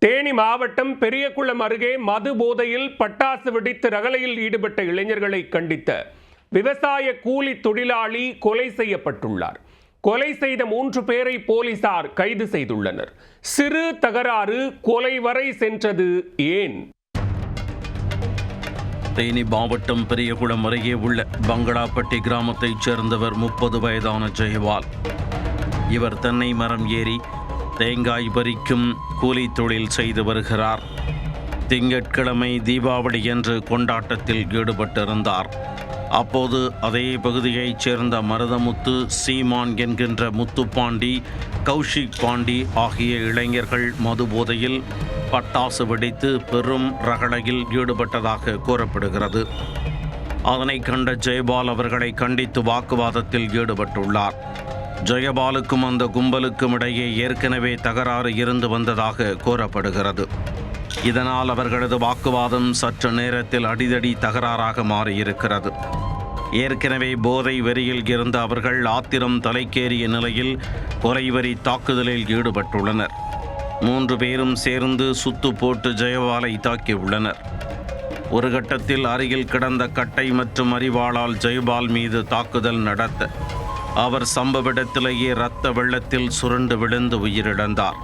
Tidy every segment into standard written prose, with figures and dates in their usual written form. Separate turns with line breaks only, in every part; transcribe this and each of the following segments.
தேனி மாவட்டம் பெரியகுளம் அருகே மது போதையில் பட்டாசு வெடித்து ரகளையில் ஈடுபட்ட இளைஞர்களை கண்டித்த விவசாய கூலி தொழிலாளி கொலை செய்யப்பட்டுள்ளார். கொலை செய்த 3 பேரை போலீசார் கைது செய்துள்ளனர். சிறு தகராறு கொலை வரை சென்றது ஏன்?
தேனி மாவட்டம் பெரியகுளம் அருகே உள்ள பங்களாப்பட்டி கிராமத்தைச் சேர்ந்தவர் 30 வயதான ஜெயபால். இவர் தென்னை மரம் ஏறி தேங்காய் பறிக்கும் கூலி தொழில் செய்து வருகிறார். திங்கட்கிழமை தீபாவளி என்று கொண்டாட்டத்தில் ஈடுபட்டிருந்தார். அப்போது அதே பகுதியைச் சேர்ந்த மருதமுத்து, சீமான் என்கின்ற முத்துப்பாண்டி, கௌஷிக் பாண்டி ஆகிய இளைஞர்கள் மது போதையில் பட்டாசு வெடித்து பெரும் ரகளையில் ஈடுபட்டதாக கூறப்படுகிறது. அதனை கண்ட ஜெயபால் அவர்களை கண்டித்து வாக்குவாதத்தில் ஈடுபட்டுள்ளார். ஜெயபாலுக்கும் அந்த கும்பலுக்கும் இடையே ஏற்கனவே தகராறு இருந்து வந்ததாக கூறப்படுகிறது. இதனால் அவர்களது வாக்குவாதம் சற்று நேரத்தில் அடிதடி தகராறாக மாறியிருக்கிறது. ஏற்கனவே போதை வெறியில் இருந்த அவர்கள் ஆத்திரம் தலைக்கேறிய நிலையில் கொலைவெறி தாக்குதலில் ஈடுபட்டுள்ளனர். 3 பேரும் சேர்ந்து சுத்து போட்டு ஜெயபாலை தாக்கியுள்ளனர். ஒரு கட்டத்தில் அருகில் கிடந்த கட்டை மற்றும் அரிவாளால் ஜெயபால் மீது தாக்குதல் நடத்த அவர் சம்பவ இடத்திலேயே இரத்த வெள்ளத்தில் சுருண்டு விழுந்து உயிரிழந்தார்.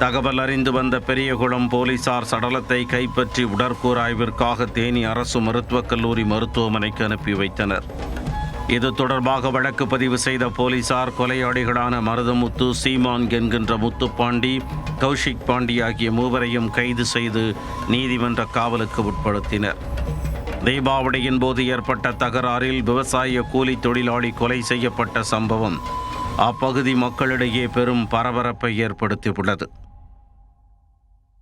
தகவல் அறிந்து வந்த பெரியகுளம் போலீசார் சடலத்தை கைப்பற்றி உடற்கூறாய்விற்காக தேனி அரசு மருத்துவக் கல்லூரி மருத்துவமனைக்கு அனுப்பி வைத்தனர். இது தொடர்பாக வழக்கு பதிவு செய்த போலீசார் கொலையாளிகளான மருதமுத்து, சீமான் என்கின்ற முத்துப்பாண்டி, கௌஷிக் பாண்டி ஆகிய 3வரையும் கைது செய்து நீதிமன்ற காவலுக்கு உட்படுத்தினர். தீபாவளியின் போது ஏற்பட்ட தகராறில் விவசாய கூலி தொழிலாளி கொலை செய்யப்பட்ட சம்பவம் அப்பகுதி மக்களிடையே பெரும் பரபரப்பை ஏற்படுத்தியுள்ளது.